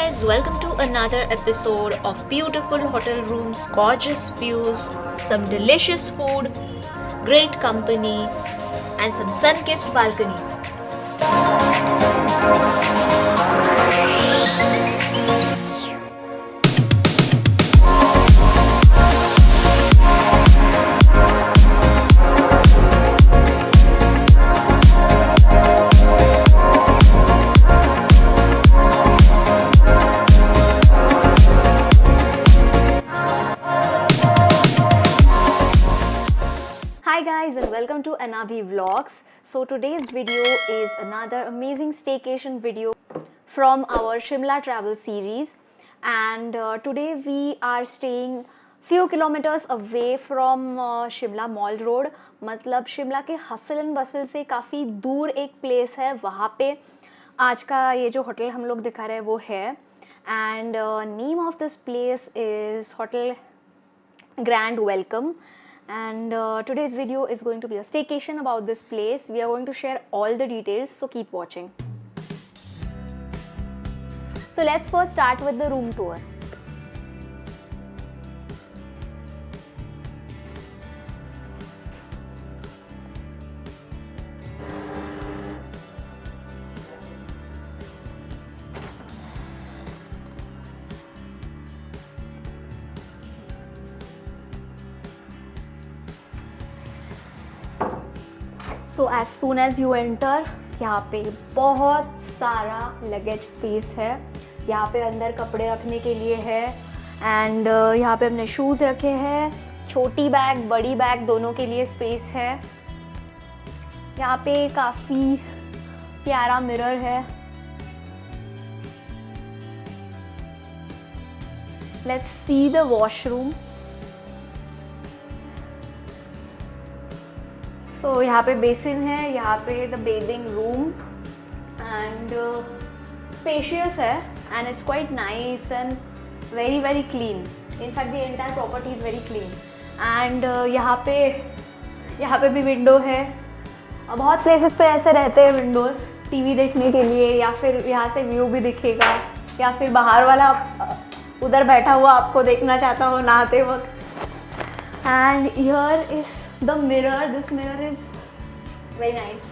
guys, welcome to another episode of beautiful hotel rooms, gorgeous views, some delicious food, great company, and some sun kissed balconies. Hi guys and welcome to Anabhi Vlogs. So today's video is another amazing staycation video from our Shimla travel series, and today we are staying few kilometers away from Shimla Mall Road. मतलब शिमला के hustle and बसल से काफ़ी दूर एक place है, वहाँ पे आज का ये जो होटल हम लोग दिखा रहे हैं वो है. And name of this place is hotel Grand Welcome. And today's video is going to be a staycation about this place. We are going to share all the details, so keep watching. So let's first start with the room tour. So as soon as you enter, यहाँ पे बहुत सारा luggage space है. यहाँ पे अंदर कपड़े रखने के लिए है, एंड यहाँ पे हमने शूज़ रखे हैं. छोटी बैग बड़ी बैग दोनों के लिए स्पेस है. यहाँ पे काफ़ी प्यारा मिरर है. Let's see the washroom. So यहाँ पे बेसिन है, यहाँ पे the bathing room, and spacious है, and it's quite nice and very very clean. In fact the entire property is very clean. And यहाँ पे भी विंडो है. बहुत प्लेसेस पे ऐसे रहते हैं विंडोज़ टीवी देखने के लिए, या फिर यहाँ से व्यू भी दिखेगा, या फिर बाहर वाला उधर बैठा हुआ आपको देखना चाहता हो नहाते वक्त. And here is the mirror. This mirror is very nice.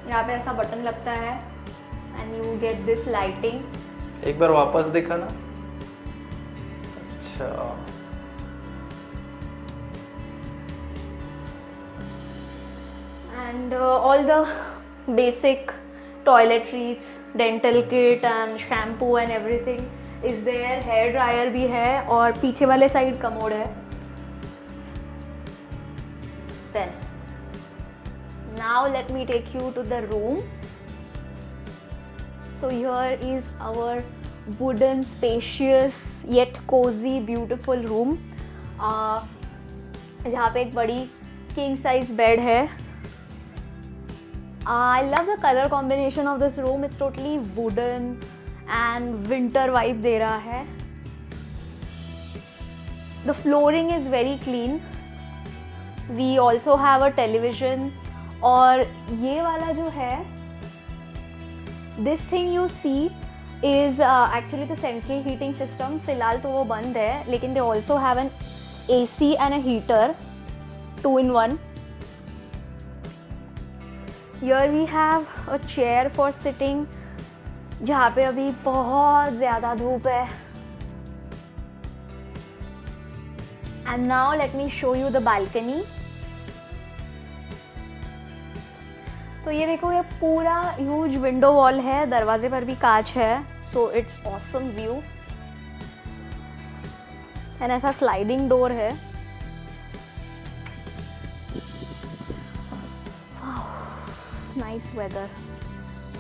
यहाँ पे ऐसा बटन लगता है and you get this lighting. एक बार वापस देखा ना. अच्छा. And all the basic toiletries, dental kit and shampoo and everything is there. Hair dryer भी है और पीछे वाले साइड कमोड है. Then now let me take you to the room. So here is our wooden, spacious yet cozy, beautiful room. जहाँ पे एक बड़ी king size bed है. I love the color combination of this room. It's totally wooden and winter vibe दे रहा है. The flooring is very clean. We also have a television. और ये वाला जो है, this thing you see is actually the central heating system. फिलहाल तो वो बंद है, लेकिन they also have an AC and a heater, 2-in-1. Here we have a chair for sitting, जहाँ पे अभी बहुत ज़्यादा धूप है. And now let me show you the balcony. तो ये देखो, ये पूरा ह्यूज विंडो वॉल है, दरवाजे पर भी कांच है. So it's awesome view. And ऐसा स्लाइडिंग डोर है. Nice weather,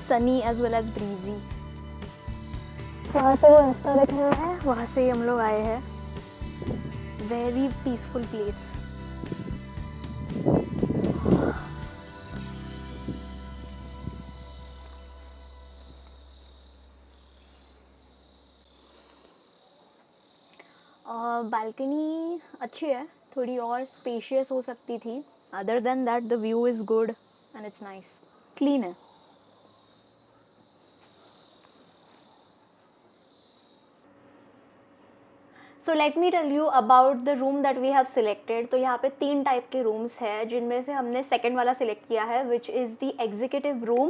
sunny as well as breezy. वहाँ से वो रास्ता दिख रहा है, वहाँ से ही हम लोग आए हैं. Very peaceful place. बालकनी अच्छी है, थोड़ी और स्पेशियस हो सकती थी. Other than that the view is good and it's nice, clean है. So let me tell you about the room that we have selected. तो यहाँ पे 3 टाइप के रूम्स हैं, जिनमें से हमने सेकंड वाला सिलेक्ट किया है, which is the executive room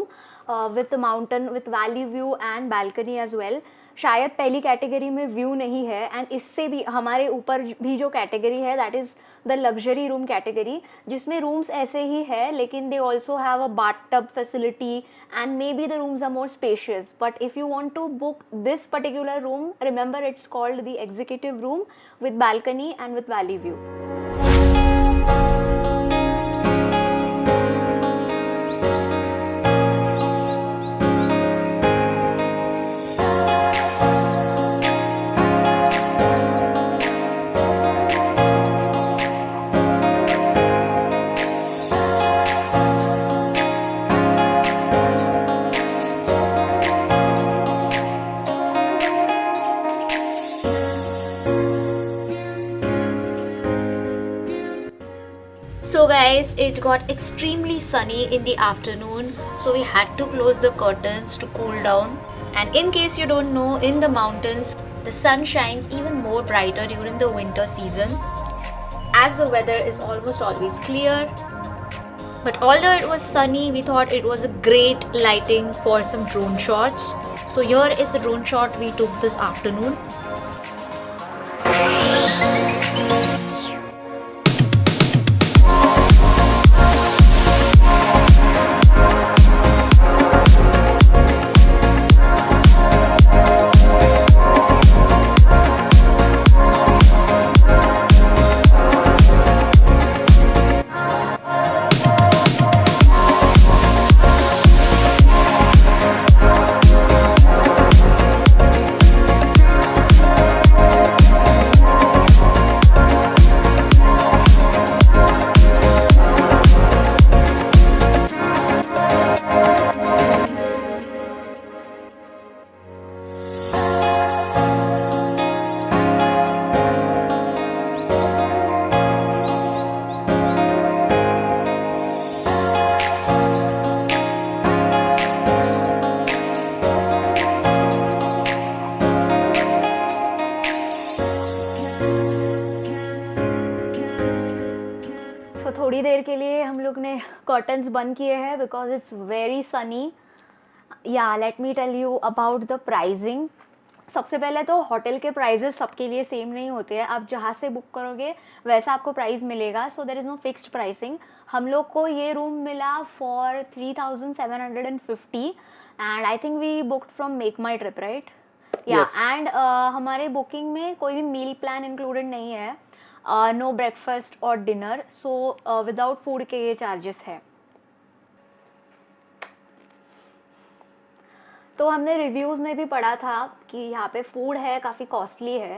with mountain with valley view and balcony as well. शायद पहली कैटेगरी में व्यू नहीं है, एंड इससे भी हमारे ऊपर भी जो कैटेगरी है that is the luxury room category, जिसमें रूम्स ऐसे ही है लेकिन they also have a bathtub facility and may be the rooms are more spacious. But if you want to book this particular room, remember it's called the executive room with balcony and with valley view. So guys, it got extremely sunny in the afternoon, so we had to close the curtains to cool down. And in case you don't know, in the mountains the sun shines even more brighter during the winter season, as the weather is almost always clear. But although it was sunny, we thought it was a great lighting for some drone shots. So here is the drone shot we took this afternoon. थोड़ी देर के लिए हम लोग ने curtains बंद किए हैं because it's very sunny. Yeah let me tell you about the pricing. सबसे पहले तो होटल के प्राइजेस सबके लिए सेम नहीं होते हैं. आप जहाँ से बुक करोगे वैसा आपको प्राइस मिलेगा, so there is no fixed pricing. हम लोग को ये रूम मिला for 3750 and I think we booked from Make My Trip, right? या एंड हमारे बुकिंग में कोई भी मील प्लान इंक्लूडेड नहीं है, नो ब्रेकफास्ट और डिनर, सो विदाउट फूड के ये चार्जेस है. तो हमने रिव्यूज़ में भी पढ़ा था कि यहाँ पे फूड है काफ़ी कॉस्टली है,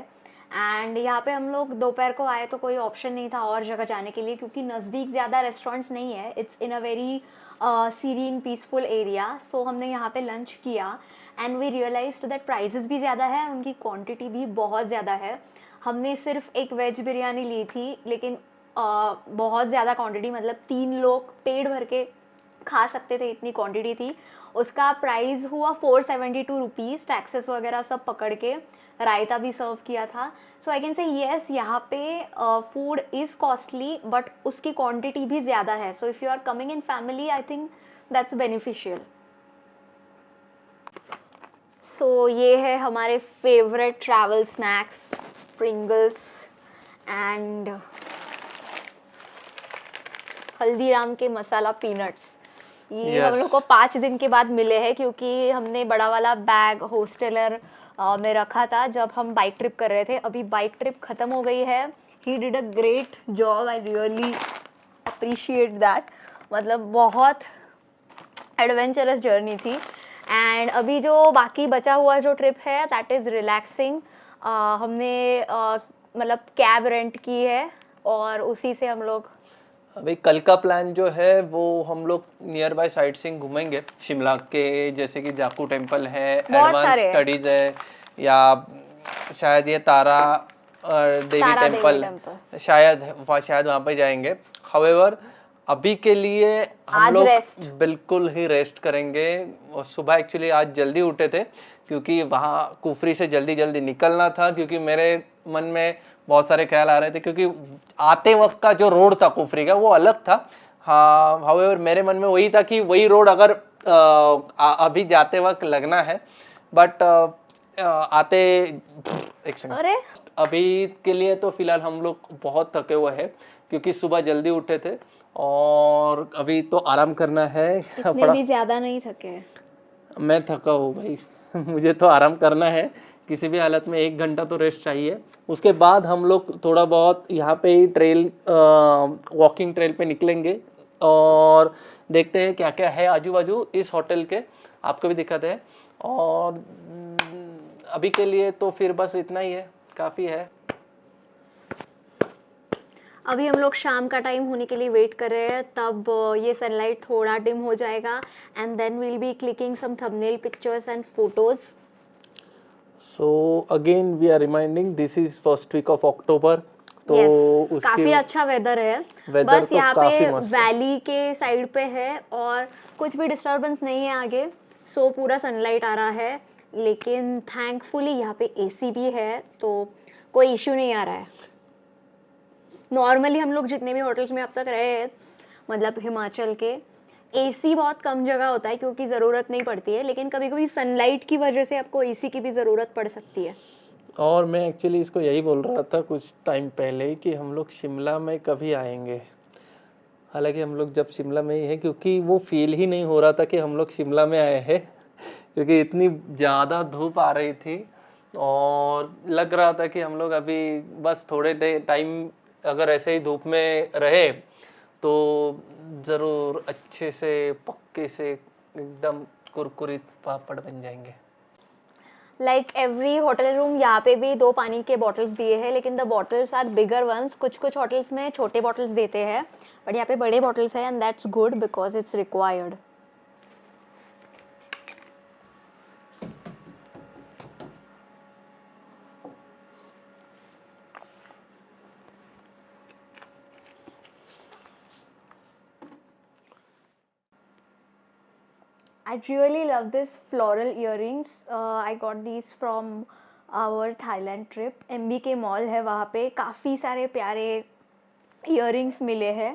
एंड यहाँ पे हम लोग दोपहर को आए तो कोई ऑप्शन नहीं था और जगह जाने के लिए, क्योंकि नज़दीक ज़्यादा रेस्टोरेंट्स नहीं है. It's in a very serene peaceful area. So हमने यहाँ पे लंच किया and we realised that prices भी ज़्यादा है, उनकी क्वांटिटी भी बहुत ज़्यादा है. हमने सिर्फ एक वेज बिरयानी ली थी, लेकिन बहुत ज़्यादा क्वांटिटी, मतलब 3 लोग पेट भर के खा सकते थे, इतनी क्वांटिटी थी. उसका प्राइस हुआ 472 रुपीज़, टैक्सेस वगैरह सब पकड़ के. रायता भी सर्व किया था. सो आई कैन से येस, यहाँ पे फूड इज़ कॉस्टली बट उसकी क्वांटिटी भी ज़्यादा है. So if you are coming in family, I think that's beneficial. So ये है हमारे favourite travel snacks, Pringles and Haldiram के मसाला पीनट्स. ये हम लोग को 5 दिन के बाद मिले हैं, क्योंकि हमने बड़ा वाला बैग होस्टेलर में रखा था जब हम बाइक ट्रिप कर रहे थे. अभी बाइक ट्रिप ख़त्म हो गई है. He did a great job, I really appreciate that. मतलब बहुत एडवेंचरस जर्नी थी. एंड अभी जो बाकी बचा हुआ जो ट्रिप है दैट इज़ रिलैक्सिंग. हमने मतलब कैब रेंट की है और उसी से हम लोग अभी कल का प्लान जो है वो हम लोग नियर बाय साइट सीइंग घूमेंगे शिमला के, जैसे कि जाकू टेम्पल है, एडवांस स्टडीज है, या शायद ये तारा देवी टेम्पल शायद वहाँ पे जाएंगे. हाउएवर अभी के लिए हम लोग बिल्कुल ही रेस्ट करेंगे. और सुबह एक्चुअली आज जल्दी उठे थे क्योंकि वहाँ कुफरी से जल्दी जल्दी निकलना था, क्योंकि मेरे मन में बहुत सारे ख्याल आ रहे थे, क्योंकि आते वक्त का जो रोड था कुफरी का वो अलग था। हाँ, हाउएवर मेरे मन में वही था कि वही रोड अगर अभी जाते वक्त लगना है, बट आते एक सेकंड, अभी के लिए तो फिलहाल हम लोग बहुत थके हुए हैं, क्योंकि सुबह जल्दी उठे थे और अभी तो आराम करना है। इतने भी ज्यादा नहीं थके। मैं थका हूँ भाई मुझे तो आराम करना है, किसी भी हालत में 1 घंटा तो रेस्ट चाहिए। उसके बाद हम लोग थोड़ा बहुत यहाँ पे ही ट्रेल वॉकिंग ट्रेल पे निकलेंगे और देखते हैं क्या क्या है आजू बाजू इस होटल के, आपको भी दिखाते हैं। और अभी के लिए तो फिर बस इतना ही है, काफ़ी है। अभी हम लोग शाम का टाइम होने के लिए वेट कर रहे हैं, तब ये सनलाइट थोड़ा डिम हो जाएगा and then we'll be clicking some thumbnail pictures and photos. So again we are reminding this is first week of October, तो yes, काफी अच्छा वेदर है। बस तो यहाँ पे वैली के साइड पे है और कुछ भी डिस्टरबेंस नहीं है आगे, सो पूरा सनलाइट आ रहा है। लेकिन थैंकफुली यहाँ पे एसी भी है, तो कोई इश्यू नहीं आ रहा है। नॉर्मली हम लोग जितने भी होटल्स में अब तक रहे हैं, मतलब हिमाचल के, एसी बहुत कम जगह होता है क्योंकि ज़रूरत नहीं पड़ती है, लेकिन कभी कभी सनलाइट की वजह से आपको एसी की भी ज़रूरत पड़ सकती है। और मैं एक्चुअली इसको यही बोल रहा था कुछ टाइम पहले ही कि हम लोग शिमला में कभी आएंगे। हालांकि हम लोग जब शिमला में ही है, क्योंकि वो फील ही नहीं हो रहा था कि हम लोग शिमला में आए हैं, क्योंकि इतनी ज़्यादा धूप आ रही थी और लग रहा था कि हम लोग अभी बस थोड़े टाइम अगर ऐसे ही धूप में रहे तो ज़रूर अच्छे से पक्के से एकदम कुरकुरीत पापड़ बन जाएंगे। लाइक एवरी होटल रूम यहाँ पे भी 2 पानी के बॉटल्स दिए हैं, लेकिन the bottles are bigger ones. कुछ होटल्स में छोटे बॉटल्स देते हैं, बट यहाँ पे बड़े बॉटल्स हैं and that's good because it's required. I really love this floral earrings. I got these from our Thailand trip. MBK mall है, वहाँ पे काफ़ी सारे प्यारे earrings मिले हैं.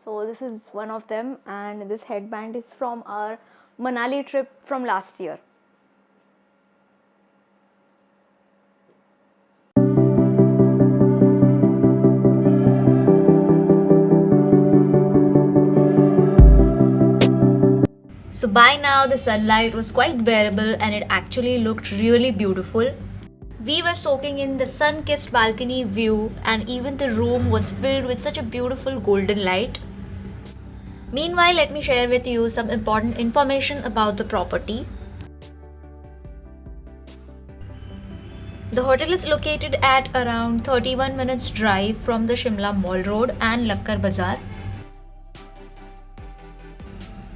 So this is one of them, and this headband is from our Manali trip from last year. So by now the sunlight was quite bearable and it actually looked really beautiful. We were soaking in the sun-kissed balcony view and even the room was filled with such a beautiful golden light. Meanwhile, let me share with you some important information about the property. The hotel is located at around 31 minutes drive from the Shimla Mall Road and Lakkar Bazaar.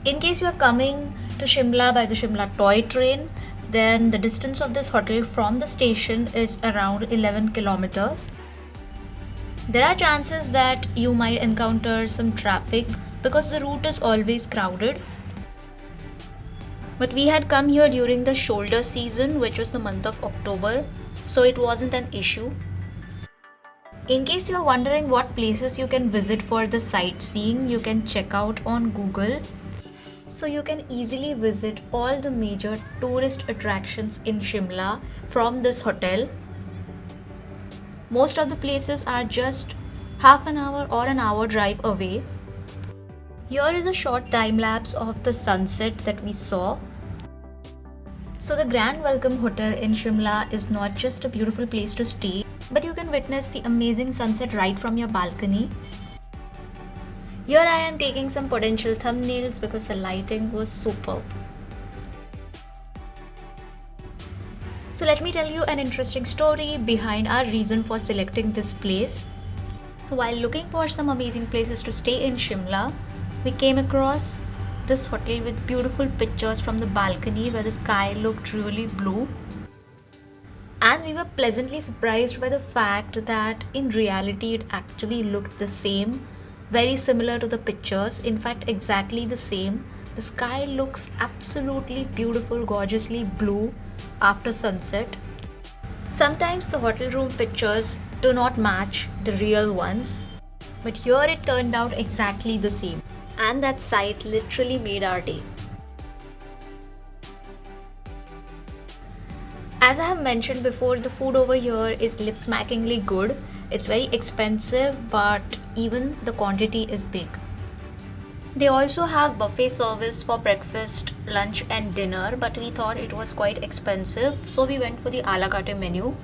In case you are coming to Shimla by the Shimla toy train, then the distance of this hotel from the station is around 11 kilometers. There are chances that you might encounter some traffic because the route is always crowded. But we had come here during the shoulder season, which was the month of October, so it wasn't an issue. In case you are wondering what places you can visit for the sightseeing, you can check out on Google. So you can easily visit all the major tourist attractions in Shimla from this hotel. Most of the places are just half an hour or an hour drive away. Here is a short time lapse of the sunset that we saw. So the Grand Welcome Hotel in Shimla is not just a beautiful place to stay, but you can witness the amazing sunset right from your balcony. Here I am taking some potential thumbnails because the lighting was superb. So let me tell you an interesting story behind our reason for selecting this place. So while looking for some amazing places to stay in Shimla, we came across this hotel with beautiful pictures from the balcony where the sky looked really blue. And we were pleasantly surprised by the fact that in reality it actually looked the same. Very similar to the pictures, in fact exactly the same. The sky looks absolutely beautiful, gorgeously blue, after sunset. Sometimes the hotel room pictures do not match the real ones, but here it turned out exactly the same. And that sight literally made our day. As I have mentioned before, the food over here is lip-smackingly good. It's very expensive, but even the quantity is big. They also have buffet service for breakfast, lunch and dinner, but we thought it was quite expensive, so we went for the a la carte menu.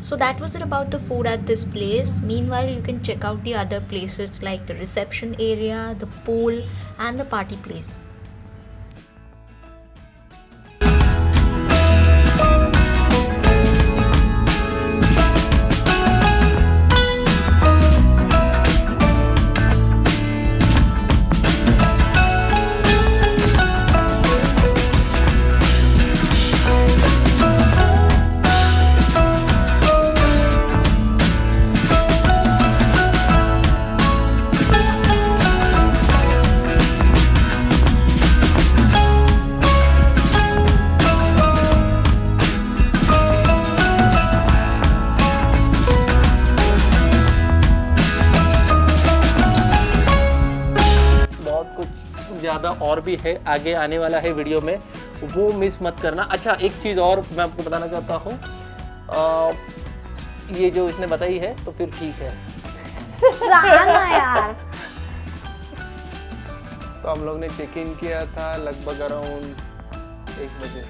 So that was it about the food at this place. Meanwhile, you can check out the other places like the reception area, the pool and the party place. ज़्यादा और भी है, आगे आने वाला है video में, वो मिस मत करना। अच्छा, एक चीज़ और मैं आपको बताना चाहता हूँ, ये जो इसने बताई है तो फिर ठीक है। यार तो हम लोग ने चेक इन किया था लगभग अराउंड 1 बजे।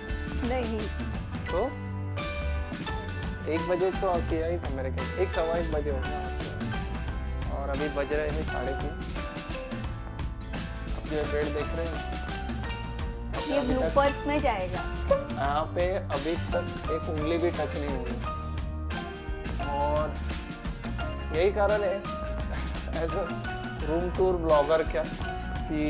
नहीं तो 1 बजे तो किया ही था मेरे ख्याल, 1 सवा 1 बजे होगा, और अभी बज रहे हैं 3:30। जो बेड देख रहे हैं ये ब्लूपर्स में जाएगा। यहाँ पे अभी तक एक उंगली भी टच नहीं हुई, और यही कारण है as a room tour blogger क्या कि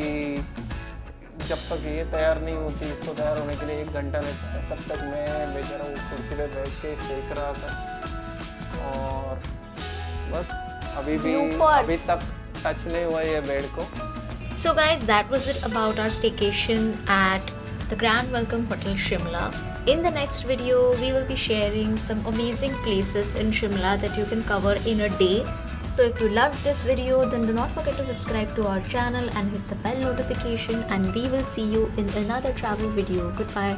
जब तक ये तैयार नहीं होती, इसको तैयार होने के लिए 1 घंटा लगता है, तब तक मैं बेचारा वो कुर्सी पे बैठ के सेक रहा था, और बस अभी तक टच नहीं हुआ ये बेड को। So guys, that was it about our staycation at the Grand Welcome Hotel Shimla. In the next video, we will be sharing some amazing places in Shimla that you can cover in a day. So if you loved this video, then do not forget to subscribe to our channel and hit the bell notification, and we will see you in another travel video. Goodbye.